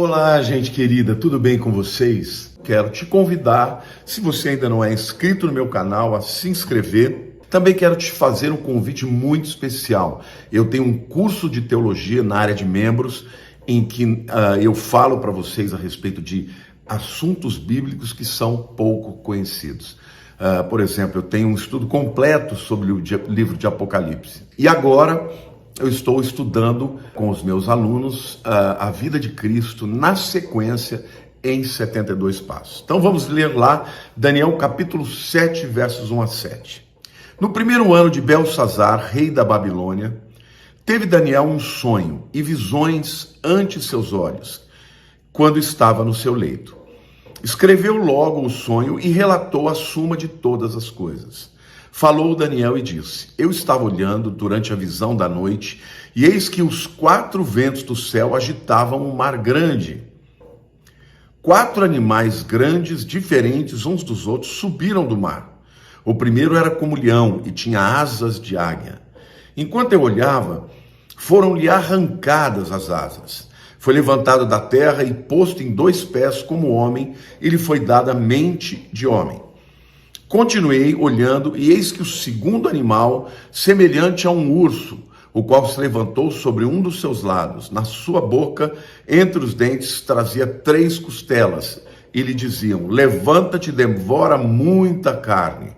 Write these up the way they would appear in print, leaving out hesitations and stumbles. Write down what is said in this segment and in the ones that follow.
Olá, gente querida, tudo bem com vocês? Quero te convidar, se você ainda não é inscrito no meu canal, a se inscrever. Também quero te fazer um convite muito especial. Eu tenho um curso de teologia na área de membros, em que eu falo para vocês a respeito de assuntos bíblicos que são pouco conhecidos. Por exemplo, eu tenho um estudo completo sobre o livro de Apocalipse. E agora eu estou estudando com os meus alunos a vida de Cristo na sequência em 72 passos. Então vamos ler lá Daniel capítulo 7, versos 1 a 7. No primeiro ano de Belsazar, rei da Babilônia, teve Daniel um sonho e visões ante seus olhos, quando estava no seu leito. Escreveu logo o sonho e relatou a suma de todas as coisas. Falou Daniel e disse: Eu estava olhando durante a visão da noite, e eis que os 4 ventos do céu agitavam um mar grande. 4 animais grandes, diferentes uns dos outros, subiram do mar. O primeiro era como leão e tinha asas de águia. Enquanto eu olhava, foram-lhe arrancadas as asas. Foi levantado da terra e posto em 2 pés como homem, e lhe foi dada mente de homem. Continuei olhando, e eis que o segundo animal, semelhante a um urso, o qual se levantou sobre um dos seus lados, na sua boca, entre os dentes, trazia 3 costelas, e lhe diziam: Levanta-te, devora muita carne.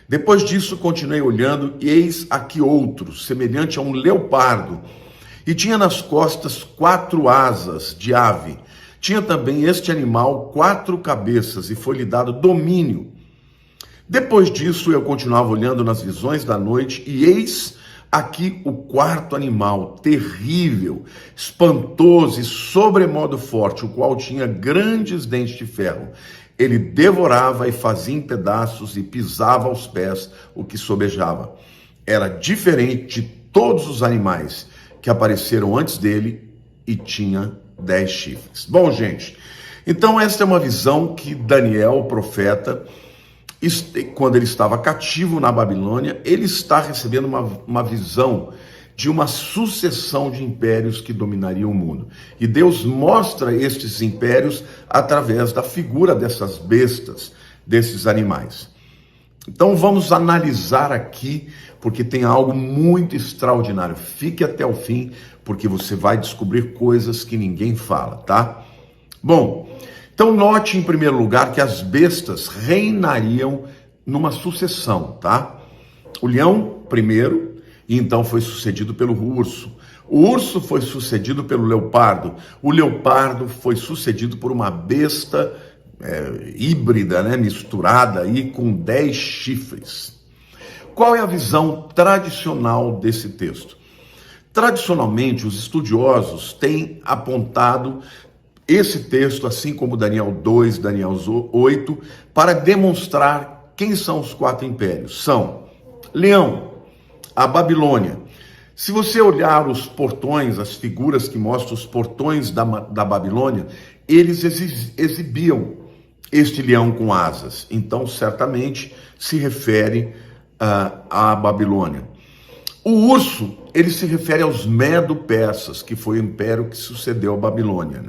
Depois disso, continuei olhando, e eis aqui outro, semelhante a um leopardo, e tinha nas costas 4 asas de ave. Tinha também este animal 4 cabeças, e foi-lhe dado domínio. Depois disso, eu continuava olhando nas visões da noite, e eis aqui o 4º animal, terrível, espantoso e sobremodo forte, o qual tinha grandes dentes de ferro. Ele devorava e fazia em pedaços e pisava aos pés o que sobejava. Era diferente de todos os animais que apareceram antes dele e tinha 10 chifres. Bom, gente, então esta é uma visão que Daniel, o profeta, quando ele estava cativo na Babilônia, ele está recebendo uma visão de uma sucessão de impérios que dominariam o mundo. E Deus mostra estes impérios através da figura dessas bestas, desses animais. Então vamos analisar aqui, porque tem algo muito extraordinário. Fique até o fim, porque você vai descobrir coisas que ninguém fala, tá? Bom, então note em primeiro lugar que as bestas reinariam numa sucessão, tá? O leão primeiro, e então foi sucedido pelo urso. O urso foi sucedido pelo leopardo. O leopardo foi sucedido por uma besta híbrida, misturada aí com 10 chifres. Qual é a visão tradicional desse texto? Tradicionalmente, os estudiosos têm apontado esse texto, assim como Daniel 2, Daniel 8, para demonstrar quem são os 4 impérios. São Leão, a Babilônia. Se você olhar os portões, as figuras que mostram os portões da Babilônia, eles exibiam este leão com asas. Então, certamente, se refere à Babilônia. O urso, ele se refere aos Medo-Persas, que foi o império que sucedeu à Babilônia,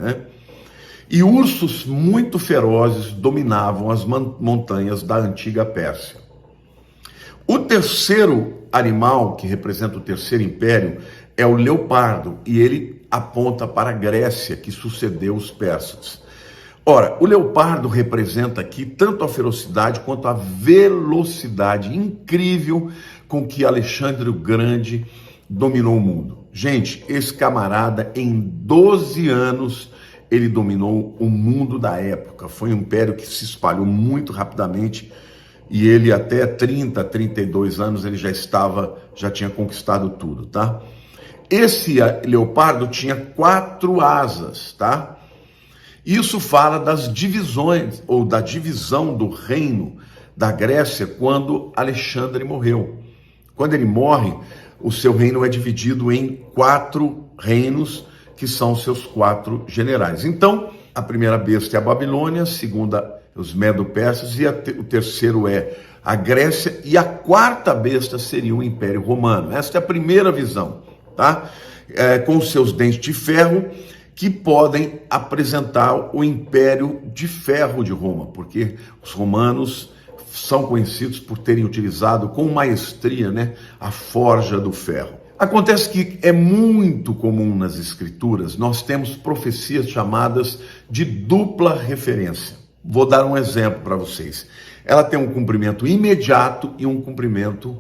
E ursos muito ferozes dominavam as montanhas da antiga Pérsia. O terceiro animal, que representa o terceiro império, é o leopardo, e ele aponta para a Grécia, que sucedeu os persas. Ora, o leopardo representa aqui tanto a ferocidade quanto a velocidade incrível com que Alexandre o Grande dominou o mundo. Gente, esse camarada, em 12 anos, ele dominou o mundo da época. Foi um império que se espalhou muito rapidamente, e ele até 30, 32 anos, ele já tinha conquistado tudo, tá? Esse leopardo tinha 4 asas, tá? Isso fala das divisões, ou da divisão do reino da Grécia, quando Alexandre morreu. Quando ele morre, o seu reino é dividido em 4 reinos, que são os seus 4 generais. Então, a primeira besta é a Babilônia, a segunda, os Medo-Persas, e o terceiro é a Grécia, e a 4ª besta seria o Império Romano. Esta é a primeira visão, tá? Com os seus dentes de ferro, que podem apresentar o império de ferro de Roma, porque os romanos são conhecidos por terem utilizado com maestria, né, a forja do ferro. Acontece que é muito comum nas escrituras, nós temos profecias chamadas de dupla referência. Vou dar um exemplo para vocês. Ela tem um cumprimento imediato e um cumprimento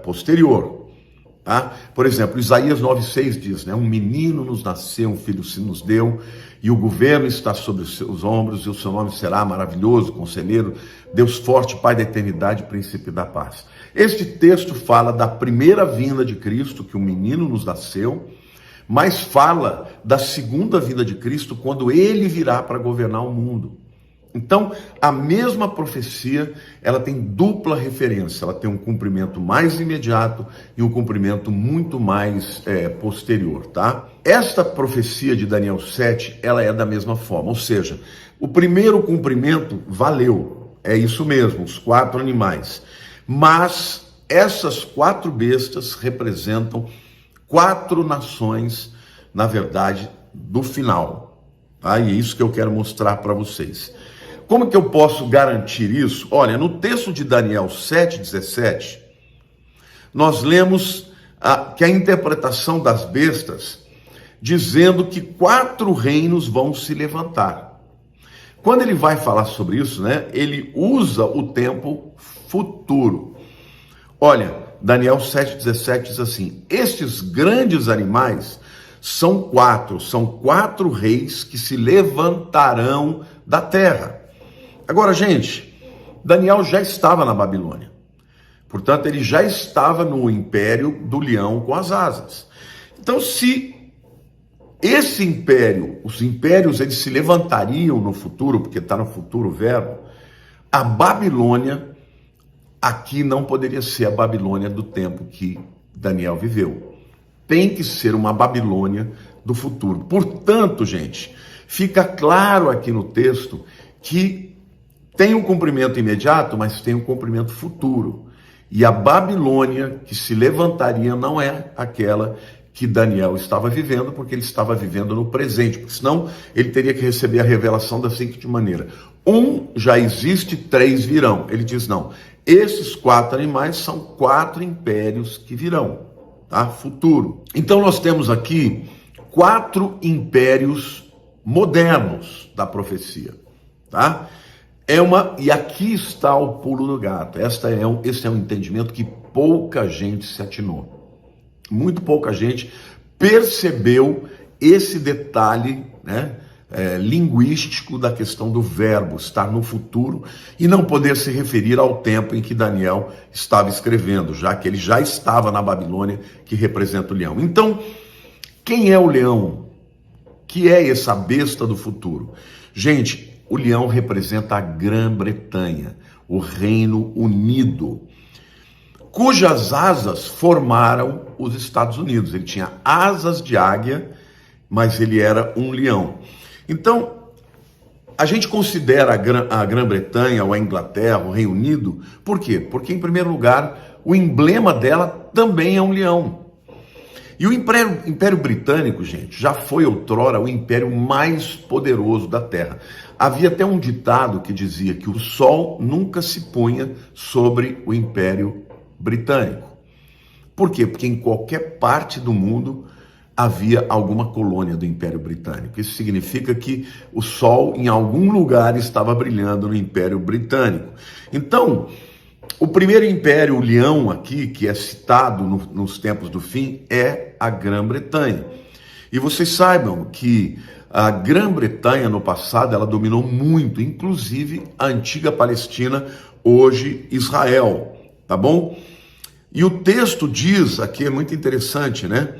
posterior. Tá? Por exemplo, Isaías 9,6 diz, né, um menino nos nasceu, um filho se nos deu, e o governo está sobre os seus ombros, e o seu nome será maravilhoso, conselheiro, Deus forte, Pai da eternidade, príncipe da paz. Este texto fala da primeira vinda de Cristo, que o menino nos nasceu, mas fala da segunda vinda de Cristo, quando ele virá para governar o mundo. Então, a mesma profecia, ela tem dupla referência, ela tem um cumprimento mais imediato e um cumprimento muito mais posterior, tá? Esta profecia de Daniel 7, ela é da mesma forma, ou seja, o primeiro cumprimento valeu, é isso mesmo, os 4 animais, mas essas 4 bestas representam 4 nações, na verdade, do final, tá? E é isso que eu quero mostrar para vocês. Como que eu posso garantir isso? Olha, no texto de Daniel 7,17, nós lemos que a interpretação das bestas, dizendo que 4 reinos vão se levantar. Quando ele vai falar sobre isso, né, ele usa o tempo futuro. Olha, Daniel 7,17 diz assim, estes grandes animais são 4 reis que se levantarão da terra. Agora, gente, Daniel já estava na Babilônia. Portanto, ele já estava no império do leão com as asas. Então, se esse império, os impérios, eles se levantariam no futuro, porque está no futuro o verbo, a Babilônia, aqui não poderia ser a Babilônia do tempo que Daniel viveu. Tem que ser uma Babilônia do futuro. Portanto, gente, fica claro aqui no texto que tem um cumprimento imediato, mas tem um cumprimento futuro. E a Babilônia que se levantaria não é aquela que Daniel estava vivendo, porque ele estava vivendo no presente, porque senão ele teria que receber a revelação da seguinte maneira: já existe, 3 virão. Ele diz, não, esses 4 animais são 4 impérios que virão, tá? Futuro. Então nós temos aqui 4 impérios modernos da profecia, tá? E aqui está o pulo do gato. Esse é um entendimento que pouca gente se atinou. Muito pouca gente percebeu esse detalhe, né, linguístico da questão do verbo estar no futuro e não poder se referir ao tempo em que Daniel estava escrevendo, já que ele já estava na Babilônia, que representa o leão. Então, quem é o leão? Que é essa besta do futuro? Gente, o leão representa a Grã-Bretanha, o Reino Unido, cujas asas formaram os Estados Unidos. Ele tinha asas de águia, mas ele era um leão. Então, a gente considera a Grã-Bretanha, ou a Inglaterra, o Reino Unido, por quê? Porque, em primeiro lugar, o emblema dela também é um leão. E o Império Britânico, gente, já foi outrora o império mais poderoso da Terra. Havia até um ditado que dizia que o sol nunca se punha sobre o Império Britânico. Por quê? Porque em qualquer parte do mundo havia alguma colônia do Império Britânico. Isso significa que o sol em algum lugar estava brilhando no Império Britânico. Então, o primeiro império, o leão aqui, que é citado nos tempos do fim, é a Grã-Bretanha. E vocês saibam que a Grã-Bretanha, no passado, ela dominou muito, inclusive a antiga Palestina, hoje Israel, tá bom? E o texto diz, aqui é muito interessante, né?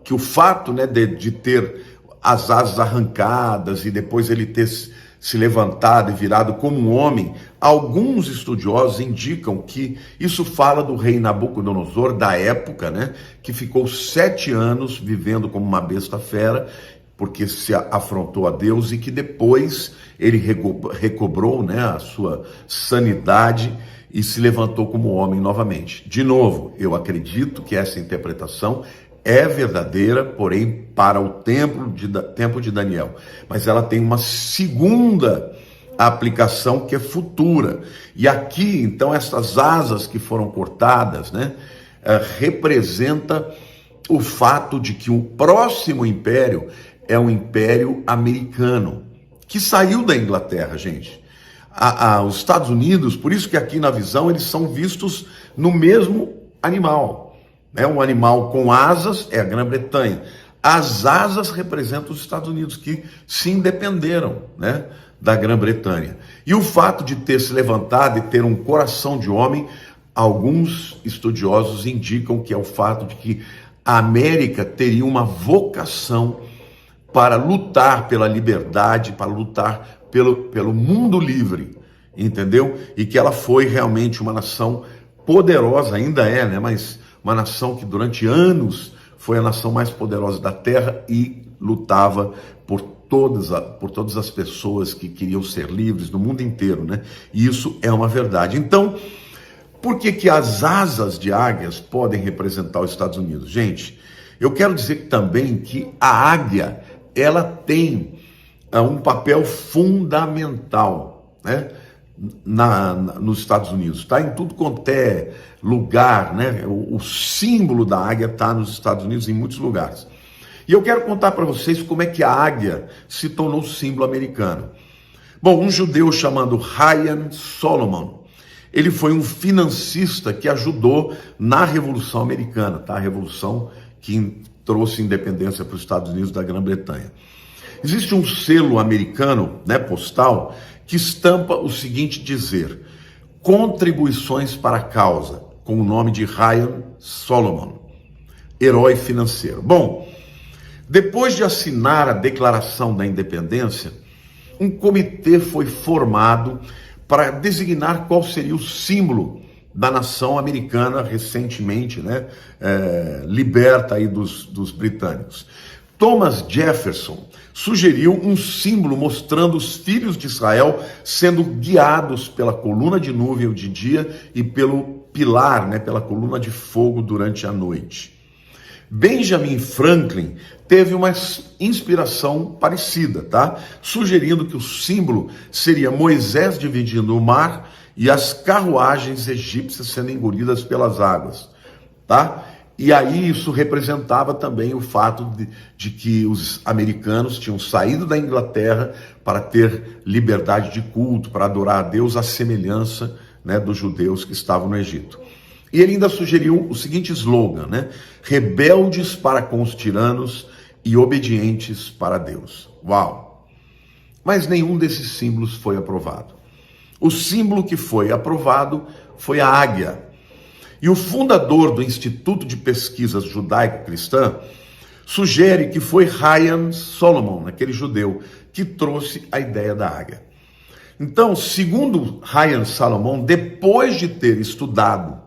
Que o fato, né, de ter as asas arrancadas e depois ele ter se levantado e virado como um homem, alguns estudiosos indicam que isso fala do rei Nabucodonosor da época, né, que ficou 7 anos vivendo como uma besta fera, porque se afrontou a Deus, e que depois ele recobrou, né, a sua sanidade e se levantou como homem novamente. De novo, eu acredito que essa interpretação é verdadeira, porém para o tempo de Daniel. Mas ela tem uma segunda aplicação que é futura. E aqui, então, essas asas que foram cortadas, né, representa o fato de que o próximo império é o Império Americano, que saiu da Inglaterra, gente. Os Estados Unidos, por isso que aqui na visão eles são vistos no mesmo animal. Um animal com asas é a Grã-Bretanha. As asas representam os Estados Unidos, que se independeram, né, da Grã-Bretanha. E o fato de ter se levantado e ter um coração de homem, alguns estudiosos indicam que é o fato de que a América teria uma vocação para lutar pela liberdade, para lutar pelo mundo livre, entendeu? E que ela foi realmente uma nação poderosa, ainda é, né? Mas uma nação que durante anos foi a nação mais poderosa da Terra e lutava por todas as pessoas que queriam ser livres no mundo inteiro, né? E isso é uma verdade. Então, por que as asas de águias podem representar os Estados Unidos? Gente, eu quero dizer também que a águia, ela tem um papel fundamental, né, nos Estados Unidos. Está em tudo quanto é lugar, né? O símbolo da águia está nos Estados Unidos, em muitos lugares. E eu quero contar para vocês como é que a águia se tornou símbolo americano. Bom, um judeu chamado Ryan Solomon, ele foi um financista que ajudou na Revolução Americana, tá? A Revolução que trouxe independência para os Estados Unidos da Grã-Bretanha. Existe um selo americano, né, postal, que estampa o seguinte dizer: contribuições para a causa, com o nome de Ryan Solomon, herói financeiro. Bom, depois de assinar a Declaração da Independência, um comitê foi formado para designar qual seria o símbolo da nação americana recentemente, né, liberta aí dos britânicos. Thomas Jefferson sugeriu um símbolo mostrando os filhos de Israel sendo guiados pela coluna de nuvem de dia e pelo pilar, né, pela coluna de fogo durante a noite. Benjamin Franklin teve uma inspiração parecida, tá? Sugerindo que o símbolo seria Moisés dividindo o mar e as carruagens egípcias sendo engolidas pelas águas, tá? E aí isso representava também o fato de que os americanos tinham saído da Inglaterra para ter liberdade de culto, para adorar a Deus à semelhança, né, dos judeus que estavam no Egito. E ele ainda sugeriu o seguinte slogan, né? Rebeldes para com os tiranos e obedientes para Deus. Uau! Mas nenhum desses símbolos foi aprovado. O símbolo que foi aprovado foi a águia. E o fundador do Instituto de Pesquisas Judaico-Cristã sugere que foi Ryan Solomon, aquele judeu, que trouxe a ideia da águia. Então, segundo Ryan Solomon, depois de ter estudado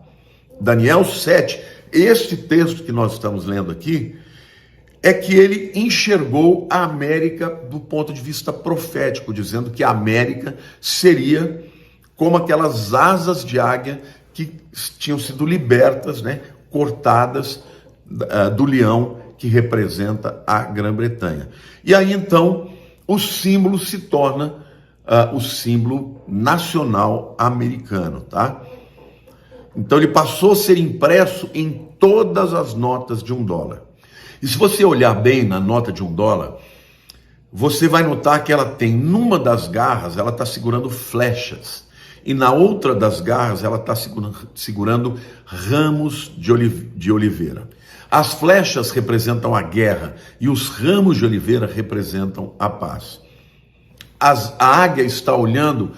Daniel 7, este texto que nós estamos lendo aqui, é que ele enxergou a América do ponto de vista profético, dizendo que a América seria como aquelas asas de águia que tinham sido libertas, né, cortadas do leão que representa a Grã-Bretanha. E aí então o símbolo se torna o símbolo nacional americano, tá? Então ele passou a ser impresso em todas as notas de $1. E se você olhar bem na nota de $1, você vai notar que ela tem, numa das garras, ela está segurando flechas. E na outra das garras, ela está segurando ramos de oliveira. As flechas representam a guerra e os ramos de oliveira representam a paz. A águia está olhando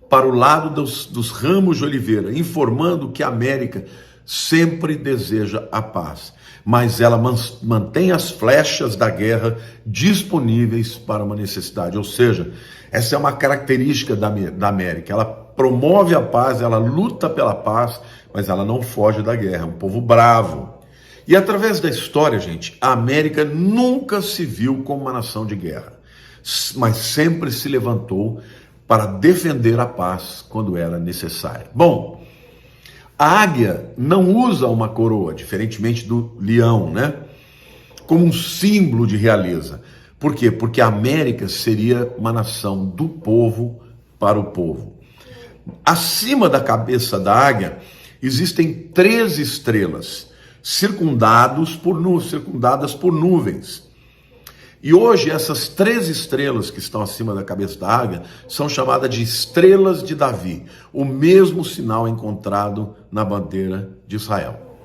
para o lado dos ramos de oliveira, informando que a América sempre deseja a paz, mas ela mantém as flechas da guerra disponíveis para uma necessidade. Ou seja, essa é uma característica da América. Ela promove a paz, ela luta pela paz, mas ela não foge da guerra. É um povo bravo. E através da história, gente, a América nunca se viu como uma nação de guerra, mas sempre se levantou para defender a paz quando era necessária. Bom, a águia não usa uma coroa, diferentemente do leão, né? como um símbolo de realeza. Por quê? Porque a América seria uma nação do povo para o povo. Acima da cabeça da águia existem 3 estrelas, circundadas por nuvens. E hoje essas 3 estrelas que estão acima da cabeça da águia são chamadas de estrelas de Davi, o mesmo sinal encontrado na bandeira de Israel.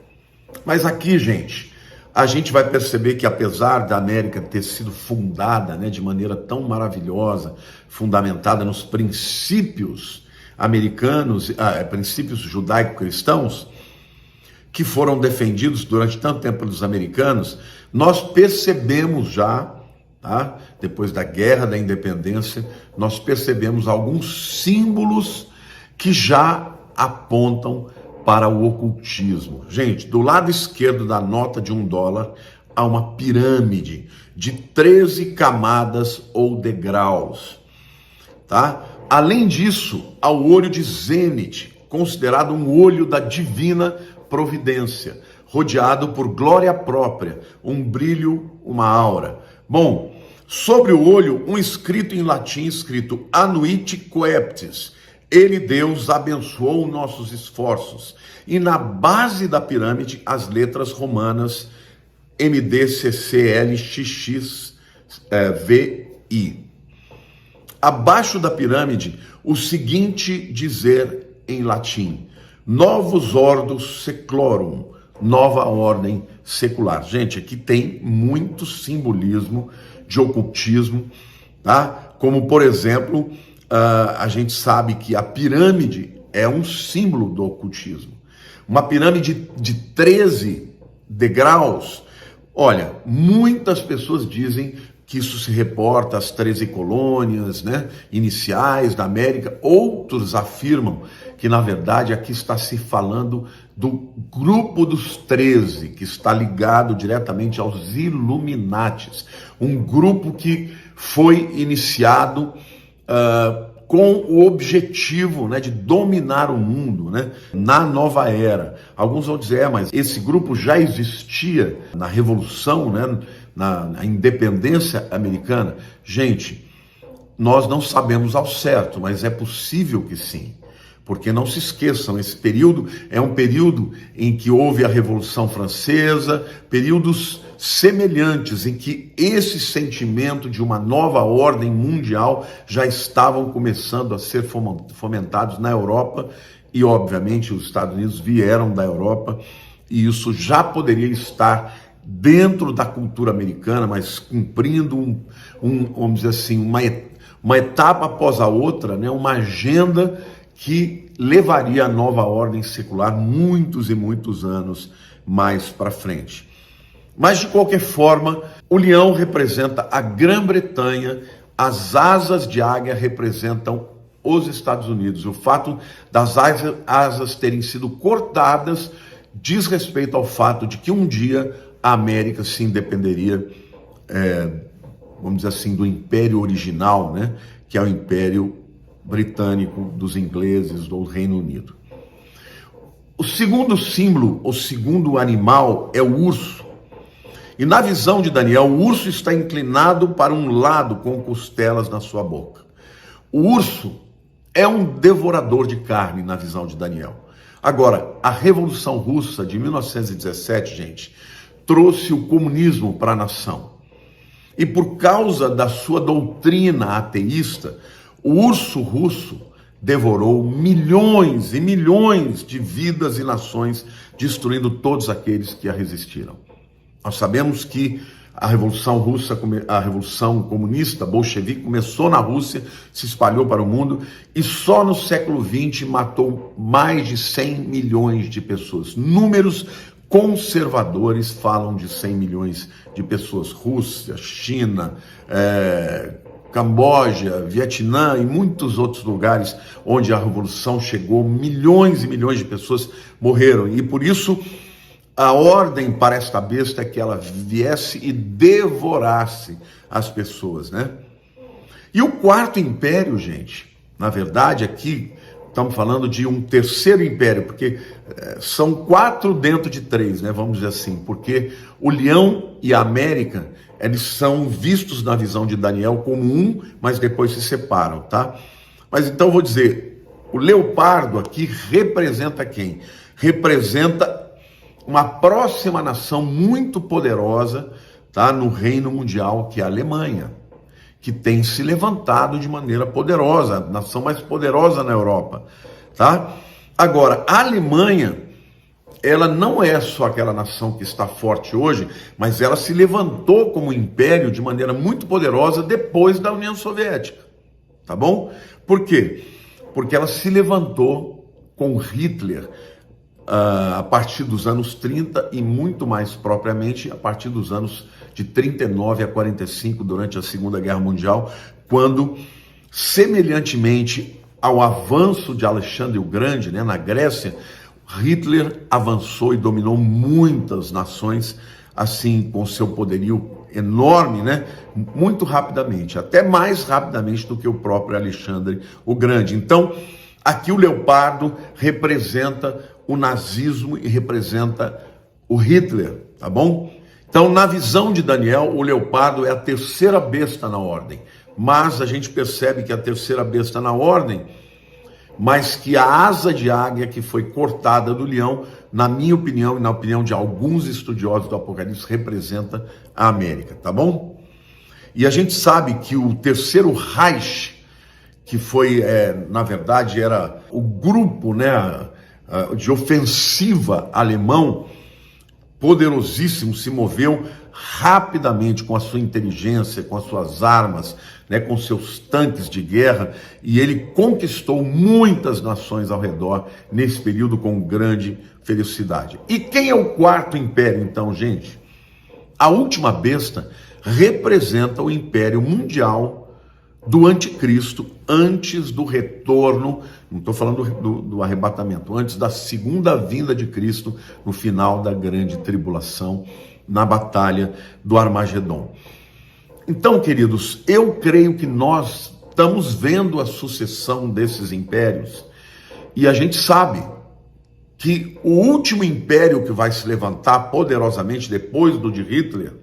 Mas aqui, gente, a gente vai perceber que apesar da América ter sido fundada, de maneira tão maravilhosa, fundamentada nos princípios americanos, princípios judaico-cristãos, que foram defendidos durante tanto tempo pelos americanos, nós percebemos já, depois da Guerra da Independência, nós percebemos alguns símbolos que já apontam para o ocultismo. Gente, do lado esquerdo da nota de $1 há uma pirâmide de 13 camadas ou degraus, tá? Além disso, há o olho de Zênite, considerado um olho da divina providência, rodeado por glória própria, um brilho, uma aura. Bom, sobre o olho, um escrito em latim, escrito Anuit Coeptis. Ele, Deus, abençoou nossos esforços. E na base da pirâmide, as letras romanas MDCCLXXVI. Abaixo da pirâmide, o seguinte dizer em latim: Novus Ordo Seclorum, nova ordem secular. Gente, aqui tem muito simbolismo de ocultismo, tá? Como, por exemplo, a gente sabe que a pirâmide é um símbolo do ocultismo. Uma pirâmide de 13 degraus. Olha, muitas pessoas dizem que isso se reporta às 13 colônias, iniciais da América. Outros afirmam que, na verdade, aqui está se falando do grupo dos 13, que está ligado diretamente aos Illuminatis, um grupo que foi iniciado com o objetivo de dominar o mundo na nova era. Alguns vão dizer, mas esse grupo já existia na Revolução, na independência americana. Gente, nós não sabemos ao certo, mas é possível que sim. Porque não se esqueçam, esse período é um período em que houve a Revolução Francesa, períodos semelhantes em que esse sentimento de uma nova ordem mundial já estavam começando a ser fomentados na Europa, e obviamente os Estados Unidos vieram da Europa, e isso já poderia estar dentro da cultura americana, mas cumprindo vamos dizer assim, uma etapa após a outra, uma agenda que levaria a nova ordem secular muitos e muitos anos mais para frente. Mas, de qualquer forma, o leão representa a Grã-Bretanha, as asas de águia representam os Estados Unidos. O fato das asas terem sido cortadas diz respeito ao fato de que um dia a América se independeria, vamos dizer assim, do império original, que é o Império Britânico, dos ingleses, do Reino Unido. O segundo símbolo, o segundo animal, é o urso. E na visão de Daniel, o urso está inclinado para um lado com costelas na sua boca. O urso é um devorador de carne na visão de Daniel. Agora, a Revolução Russa de 1917, gente, trouxe o comunismo para a nação. E por causa da sua doutrina ateísta, o urso russo devorou milhões e milhões de vidas e nações, destruindo todos aqueles que a resistiram. Nós sabemos que a Revolução Russa, a Revolução Comunista, bolchevique, começou na Rússia, se espalhou para o mundo e só no século XX matou mais de 100 milhões de pessoas. Números conservadores falam de 100 milhões de pessoas. Rússia, China, Camboja, Vietnã e muitos outros lugares onde a Revolução chegou, milhões e milhões de pessoas morreram. E por isso a ordem para esta besta é que ela viesse e devorasse as pessoas, E o quarto império, gente, na verdade aqui estamos falando de um terceiro império, porque são 4 dentro de 3, né? Vamos dizer assim, porque o leão e a América, eles são vistos na visão de Daniel como um, mas depois se separam, tá? Mas então eu vou dizer, o leopardo aqui representa quem? Representa uma próxima nação muito poderosa, tá, no reino mundial, que é a Alemanha, que tem se levantado de maneira poderosa, a nação mais poderosa na Europa, tá? Agora, a Alemanha, ela não é só aquela nação que está forte hoje, mas ela se levantou como império de maneira muito poderosa depois da União Soviética, tá bom? Por quê? Porque ela se levantou com Hitler, a partir dos anos 30 e muito mais propriamente a partir dos anos de 39 a 45, durante a Segunda Guerra Mundial, quando, semelhantemente ao avanço de Alexandre o Grande, né, na Grécia, Hitler avançou e dominou muitas nações, assim, com seu poderio enorme, né, muito rapidamente, até mais rapidamente do que o próprio Alexandre o Grande. Então, aqui o leopardo representa o nazismo e representa o Hitler, tá bom? Então, na visão de Daniel, o leopardo é a terceira besta na ordem, mas a gente percebe que a terceira besta na ordem, mas que a asa de águia que foi cortada do leão, na minha opinião e na opinião de alguns estudiosos do Apocalipse, representa a América, tá bom? E a gente sabe que o terceiro Reich, que foi, na verdade, era o grupo, né, de ofensiva alemão, poderosíssimo, se moveu rapidamente com a sua inteligência, com as suas armas, né, com seus tanques de guerra, e ele conquistou muitas nações ao redor nesse período com grande felicidade. E quem é o quarto império, então, gente? A última besta representa o império mundial do anticristo, antes do retorno, não estou falando do arrebatamento, antes da segunda vinda de Cristo, no final da grande tribulação, na batalha do Armagedon. Então, queridos, eu creio que nós estamos vendo a sucessão desses impérios, e a gente sabe que o último império que vai se levantar poderosamente depois do de Hitler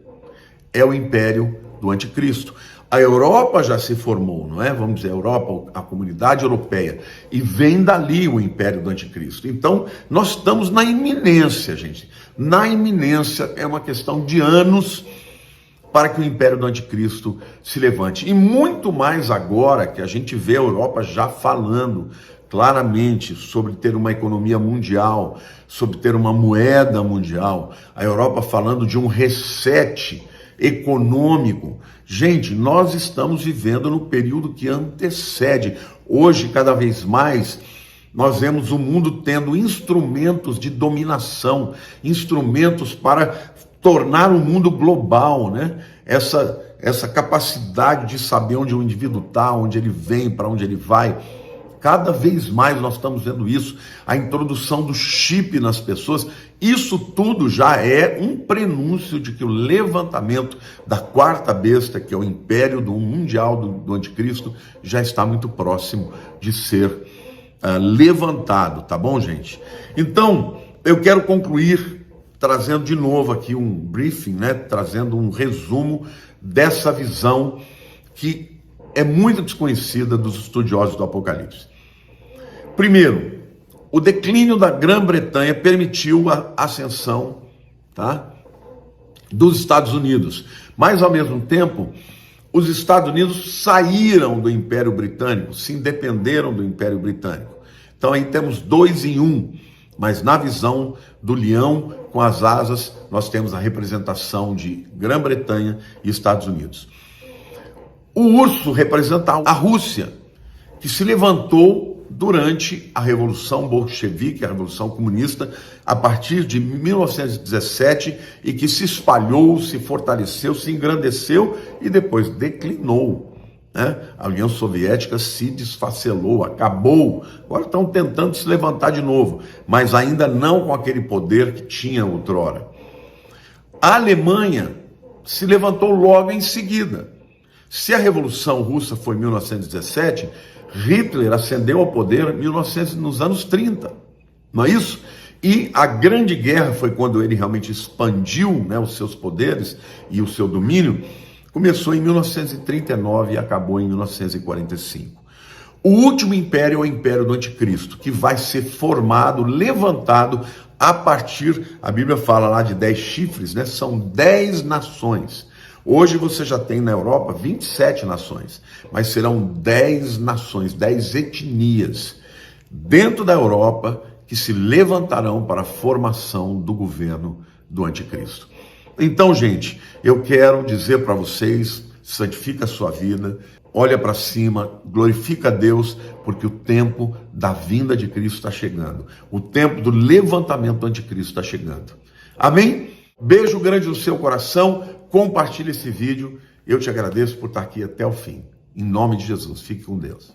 é o império do anticristo. A Europa já se formou, não é? Vamos dizer, a Europa, a comunidade europeia, e vem dali o império do anticristo. Então, nós estamos na iminência, gente. Na iminência, é uma questão de anos para que o império do anticristo se levante. E muito mais agora que a gente vê a Europa já falando claramente sobre ter uma economia mundial, sobre ter uma moeda mundial, a Europa falando de um reset econômico. Gente, nós estamos vivendo no período que antecede. Hoje, cada vez mais, nós vemos o mundo tendo instrumentos de dominação, instrumentos para tornar o mundo global, né? Essa capacidade de saber onde o indivíduo está, onde ele vem, para onde ele vai. Cada vez mais nós estamos vendo isso, a introdução do chip nas pessoas. Isso tudo já é um prenúncio de que o levantamento da quarta besta, que é o império mundial do anticristo, já está muito próximo de ser levantado, tá bom, gente? Então, eu quero concluir trazendo de novo aqui um briefing, né? Trazendo um resumo dessa visão que é muito desconhecida dos estudiosos do Apocalipse. Primeiro, o declínio da Grã-Bretanha permitiu a ascensão, tá, dos Estados Unidos. Mas, ao mesmo tempo, os Estados Unidos saíram do Império Britânico, se independeram do Império Britânico. Então, aí temos 2 em 1, mas na visão do leão com as asas, nós temos a representação de Grã-Bretanha e Estados Unidos. O urso representa a Rússia, que se levantou durante a Revolução Bolchevique, a Revolução Comunista, a partir de 1917, e que se espalhou, se fortaleceu, se engrandeceu e depois declinou, né? A União Soviética se desfacelou, acabou. Agora estão tentando se levantar de novo, mas ainda não com aquele poder que tinha outrora. A Alemanha se levantou logo em seguida. Se a Revolução Russa foi em 1917, Hitler ascendeu ao poder nos anos 30, não é isso? E a Grande Guerra foi quando ele realmente expandiu, né, os seus poderes e o seu domínio. Começou em 1939 e acabou em 1945. O último império é o império do anticristo, que vai ser formado, levantado a partir, a Bíblia fala lá de 10 chifres, né? São 10 nações. Hoje você já tem na Europa 27 nações, mas serão 10 nações, 10 etnias dentro da Europa que se levantarão para a formação do governo do anticristo. Então, gente, eu quero dizer para vocês, santifica a sua vida, olha para cima, glorifica a Deus, porque o tempo da vinda de Cristo está chegando. O tempo do levantamento do anticristo está chegando. Amém? Beijo grande no seu coração, compartilhe esse vídeo. Eu te agradeço por estar aqui até o fim. Em nome de Jesus, fique com Deus.